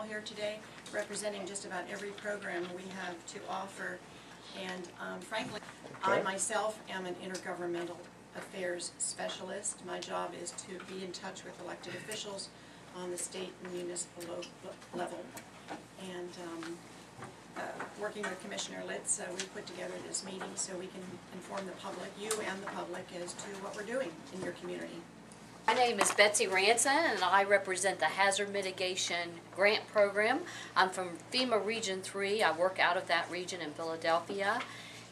here today, representing just about every program we have to offer. And frankly, I myself am an intergovernmental affairs specialist. My job is to be in touch with elected officials on the state and municipal level. And working with Commissioner Litz, we put together this meeting so we can inform the public, you and the public, as to what we're doing in your community. My name is Betsy Ranson, and I represent the Hazard Mitigation Grant Program. I'm from FEMA Region 3. I work out of that region in Philadelphia.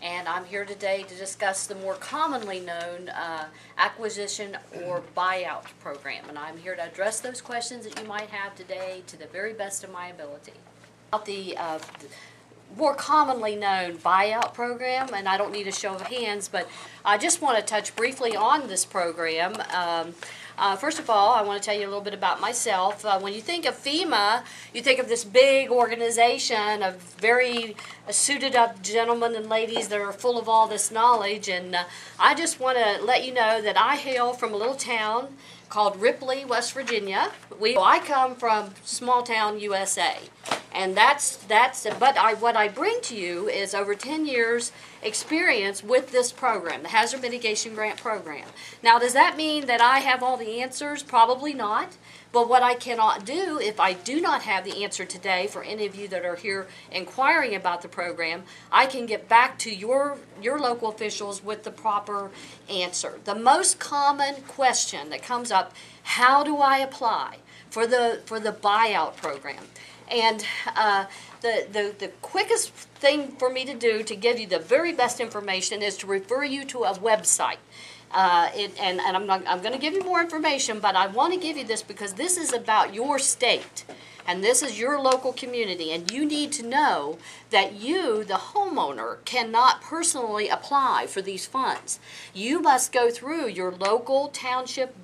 And I'm here today to discuss the more commonly known acquisition or buyout program. And I'm here to address those questions that you might have today to the very best of my ability. About the more commonly known buyout program, and I don't need a show of hands, but I just want to touch briefly on this program. First of all, I want to tell you a little bit about myself. When you think of FEMA, you think of this big organization of very suited up gentlemen and ladies that are full of all this knowledge, and I just want to let you know that I hail from a little town called Ripley, West Virginia. I come from small town USA, and what I bring to you is over 10 years experience with this program, the Hazard Mitigation Grant Program. Now, does that mean that I have all the answers? Probably not. But what I cannot do, if I do not have the answer today for any of you that are here inquiring about the program, I can get back to your local officials with the proper answer. The most common question that comes up, how do I apply for the buyout program? And the quickest thing for me to do to give you the very best information is to refer you to a website. I'm going to give you more information, but I want to give you this because this is about your state, and this is your local community, and you need to know that you, the homeowner, cannot personally apply for these funds. You must go through your local township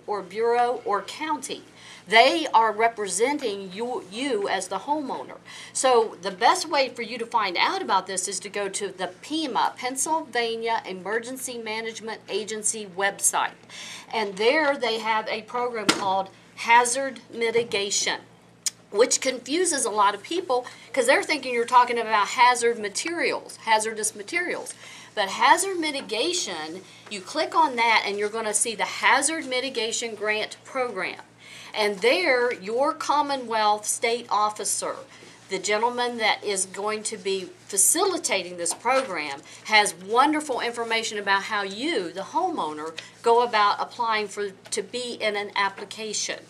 or bureau or county. They are representing you as the homeowner. So the best way for you to find out about this is to go to the PEMA, Pennsylvania Emergency Management Agency website. And there they have a program called Hazard Mitigation, which confuses a lot of people because they're thinking you're talking about hazardous materials. But hazard mitigation, you click on that and you're going to see the Hazard Mitigation Grant Program. And there, your Commonwealth state officer, the gentleman that is going to be facilitating this program, has wonderful information about how you, the homeowner, go about applying to be in an application.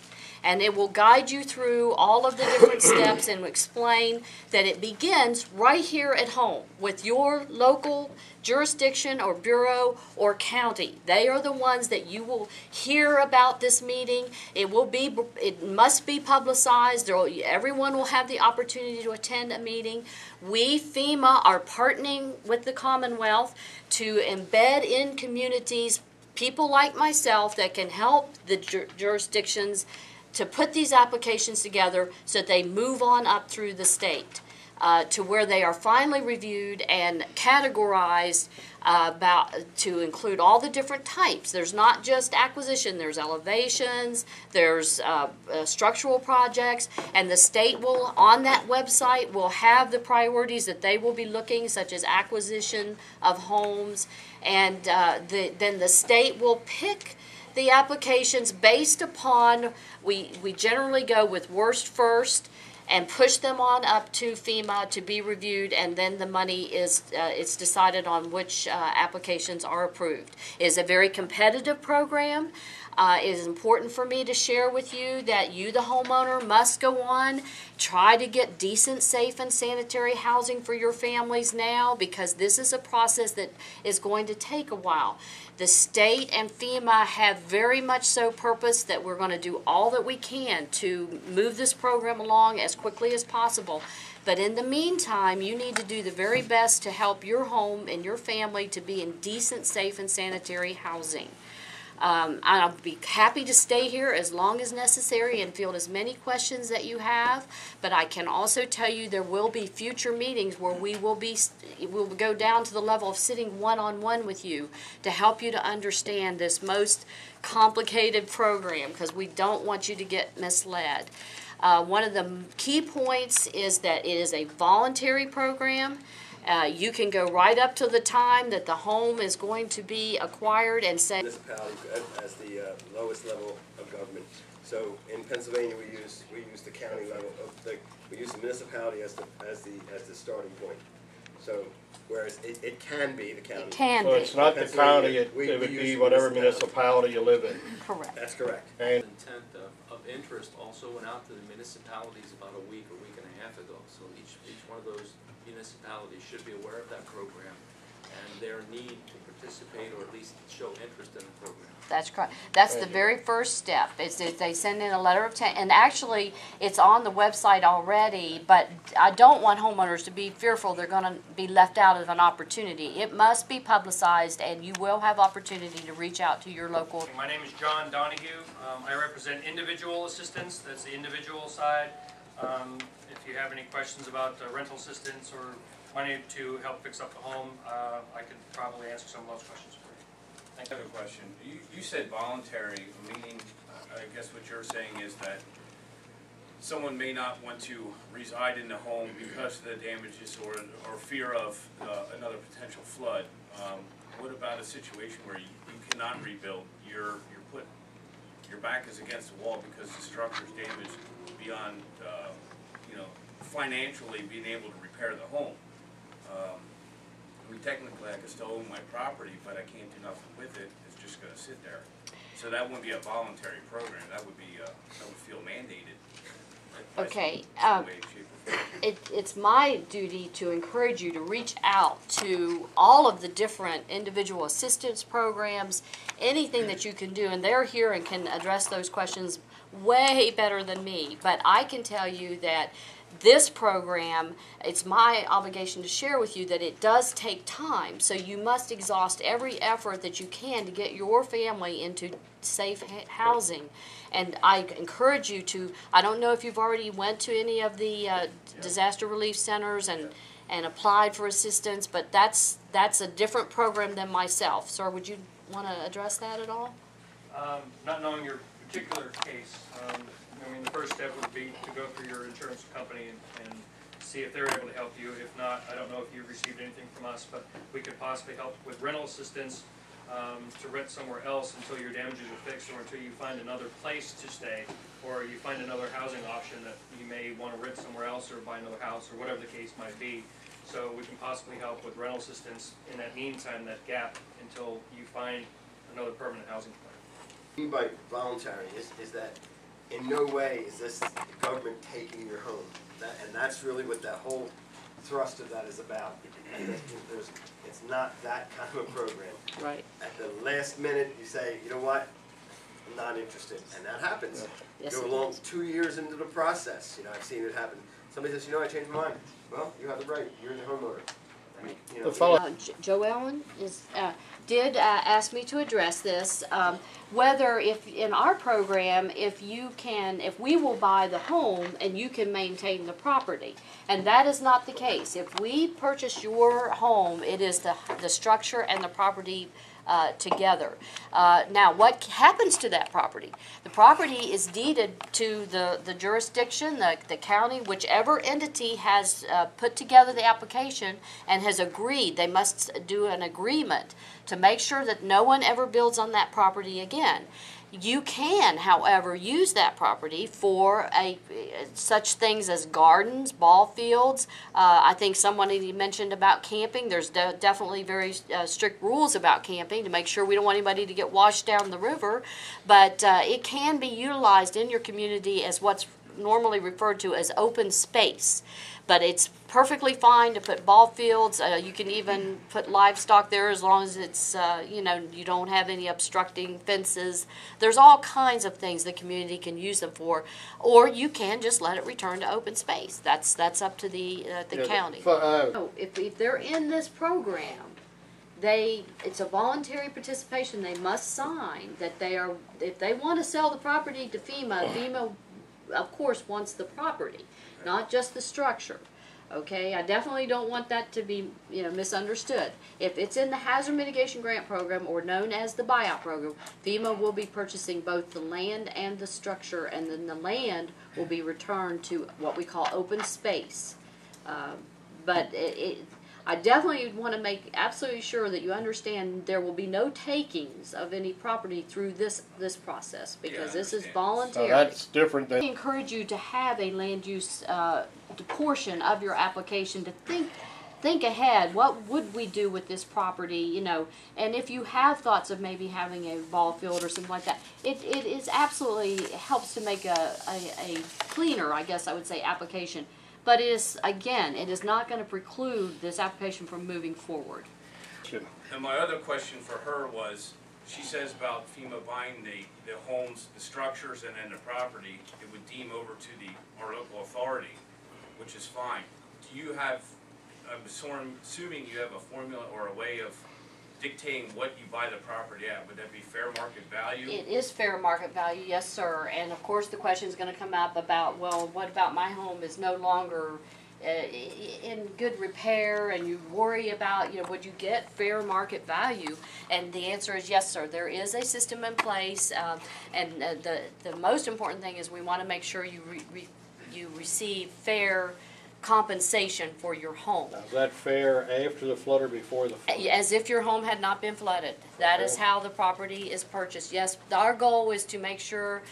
And it will guide you through all of the different steps and explain that it begins right here at home with your local jurisdiction or bureau or county. They are the ones that you will hear about this meeting. It must be publicized. Everyone will have the opportunity to attend a meeting. We, FEMA, are partnering with the Commonwealth to embed in communities people like myself that can help the jurisdictions to put these applications together so that they move on up through the state to where they are finally reviewed and categorized to include all the different types. There's not just acquisition, there's elevations, there's structural projects, and the state will, on that website, will have the priorities that they will be looking, such as acquisition of homes, and then the state will pick the applications based upon, we generally go with worst first and push them on up to FEMA to be reviewed, and then the money is it's decided on which applications are approved. It is a very competitive program. It is important for me to share with you that you, the homeowner, must go on, try to get decent, safe, and sanitary housing for your families now, because this is a process that is going to take a while. The state and FEMA have very much so purpose that we're going to do all that we can to move this program along as quickly as possible. But in the meantime, you need to do the very best to help your home and your family to be in decent, safe, and sanitary housing. I'll be happy to stay here as long as necessary and field as many questions that you have, but I can also tell you there will be future meetings where we'll go down to the level of sitting one-on-one with you to help you to understand this most complicated program, because we don't want you to get misled. One of the key points is that it is a voluntary program. You can go right up to the time that the home is going to be acquired and say. Municipality as the lowest level of government. So in Pennsylvania, we use the county level. We use the municipality as the starting point. So whereas it can be the county. It can be. So it's not the county, it would be whatever municipality you live in. Correct. That's correct. And Intent of interest also went out to the municipalities about a week and a half ago. So each one of those municipalities should be aware of that program and their need to participate or at least show interest in the program. That's correct. That's the very first step. Is that they send in a letter of intent, and actually it's on the website already. But I don't want homeowners to be fearful they're going to be left out of an opportunity. It must be publicized, and you will have opportunity to reach out to your local. My name is John Donahue. I represent individual assistance. That's the individual side. If you have any questions about rental assistance or money to help fix up the home, I could probably answer some of those questions for you. I have a question. You said voluntary, meaning, I guess what you're saying is that someone may not want to reside in the home because of the damages or fear of another potential flood. What about a situation where you cannot rebuild? Your back is against the wall because the structure's damaged beyond, financially being able to repair the home. I mean, technically, I can still own my property, but I can't do nothing with it. It's just going to sit there. So that wouldn't be a voluntary program. That would be that would feel mandated. Okay. Some way, shape, or form. It's my duty to encourage you to reach out to all of the different individual assistance programs, anything that you can do, and they're here and can address those questions way better than me. But I can tell you that this program, it's my obligation to share with you that it does take time. So you must exhaust every effort that you can to get your family into safe housing. And I encourage you to, I don't know if you've already went to any of the disaster relief centers and applied for assistance, but that's a different program than myself. Sir, would you want to address that at all? Not knowing your particular case, I mean, the first step would be to go through your insurance company and see if they're able to help you. If not, I don't know if you've received anything from us, but we could possibly help with rental assistance to rent somewhere else until your damages are fixed or until you find another place to stay or you find another housing option that you may want to rent somewhere else or buy another house or whatever the case might be. So we can possibly help with rental assistance in that meantime, that gap, until you find another permanent housing plan. What I mean by voluntary is that in no way is this the government taking your home. And that's really what that whole thrust of that is about. It's not that kind of a program. Right. At the last minute, you say, you know what, I'm not interested. And that happens. Yes, Go it along does. 2 years into the process. I've seen it happen. Somebody says, I changed my mind. Well, you have the right. You're the homeowner. I mean, The fellow- Joe Ellen did ask me to address this, whether if in our program, if we will buy the home and you can maintain the property. And that is not the case. If we purchase your home, it is the structure and the property together. Now, what happens to that property? The property is deeded to the jurisdiction, the county, whichever entity has put together the application and has agreed. They must do an agreement to make sure that no one ever builds on that property again. You can, however, use that property for such things as gardens, ball fields. I think someone mentioned about camping. There's definitely very strict rules about camping to make sure we don't want anybody to get washed down the river. But it can be utilized in your community as what's normally referred to as open space. But it's perfectly fine to put ball fields. You can even put livestock there as long as it's, you don't have any obstructing fences. There's all kinds of things the community can use them for. Or you can just let it return to open space. That's up to the county. If they're in this program, it's a voluntary participation. They must sign that if they want to sell the property to FEMA, FEMA of course wants the property, not just the structure. Okay, I definitely don't want that to be, misunderstood. If it's in the Hazard Mitigation Grant Program, or known as the buyout program, FEMA will be purchasing both the land and the structure, and then the land will be returned to what we call open space. But I definitely want to make absolutely sure that you understand there will be no takings of any property through this process, because this is voluntary. So that's different I than, encourage you to have a land use portion of your application to think ahead. What would we do with this property, and if you have thoughts of maybe having a ball field or something like that, it is absolutely helps to make a cleaner, I guess I would say, application. But it is not going to preclude this application from moving forward. And my other question for her was, she says about FEMA buying the homes, the structures, and then the property, it would deem over to our local authority, which is fine. Do you have, I'm assuming you have a formula or a way of dictating what you buy the property at? Would that be fair market value? It is fair market value, yes, sir. And of course the question is going to come up about, well, what about my home is no longer in good repair, and you worry about, would you get fair market value? And the answer is yes, sir. There is a system in place, and the most important thing is we want to make sure you receive fair compensation for your home. now, is that fair after the flood or before the flood? As if your home had not been flooded. That is how the property is purchased. Yes, our goal is to make sure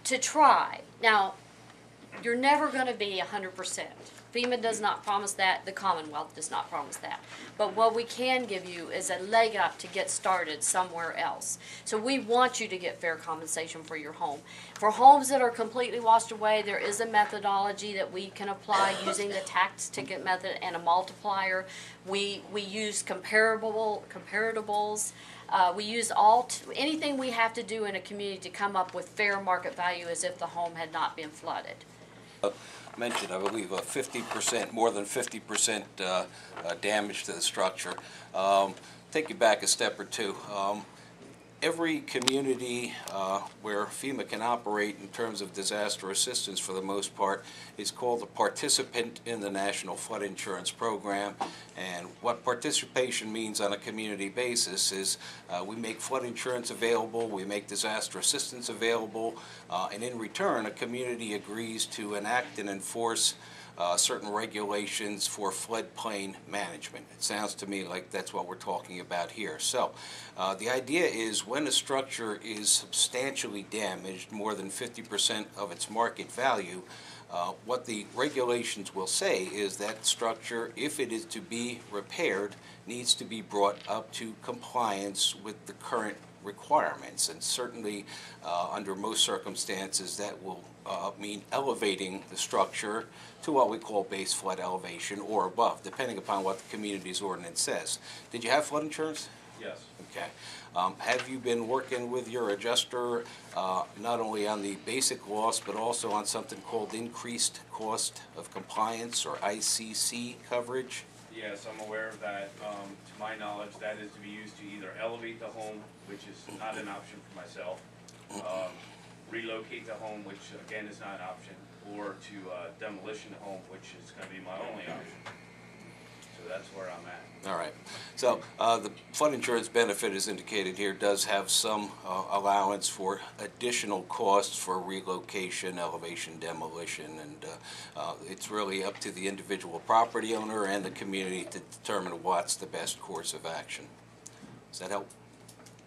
to try. Now, you're never going to be 100%. FEMA does not promise that. The Commonwealth does not promise that. But what we can give you is a leg up to get started somewhere else. So we want you to get fair compensation for your home. For homes that are completely washed away, there is a methodology that we can apply using the tax ticket method and a multiplier. We use comparables. We use anything we have to do in a community to come up with fair market value as if the home had not been flooded. Mentioned, I believe, 50%, more than 50% damage to the structure. Take you back a step or two. Every community where FEMA can operate in terms of disaster assistance, for the most part, is called a participant in the National Flood Insurance Program. And what participation means on a community basis is we make flood insurance available, we make disaster assistance available, and in return a community agrees to enact and enforce certain regulations for floodplain management. It sounds to me like that's what we're talking about here. So the idea is when a structure is substantially damaged, more than 50% of its market value, what the regulations will say is that structure, if it is to be repaired, needs to be brought up to compliance with the current requirements, and certainly under most circumstances that will mean elevating the structure to what we call base flood elevation or above, depending upon what the community's ordinance says. Did you have flood insurance? Yes. Okay. Have you been working with your adjuster not only on the basic loss but also on something called increased cost of compliance, or ICC coverage? Yes, I'm aware of that. To my knowledge, that is to be used to either elevate the home, which is not an option for myself, relocate the home, which again is not an option, or to demolition the home, which is going to be my only option. So that's where I'm at. All right. So the flood insurance benefit, as indicated here, does have some allowance for additional costs for relocation, elevation, demolition, and it's really up to the individual property owner and the community to determine what's the best course of action. Does that help?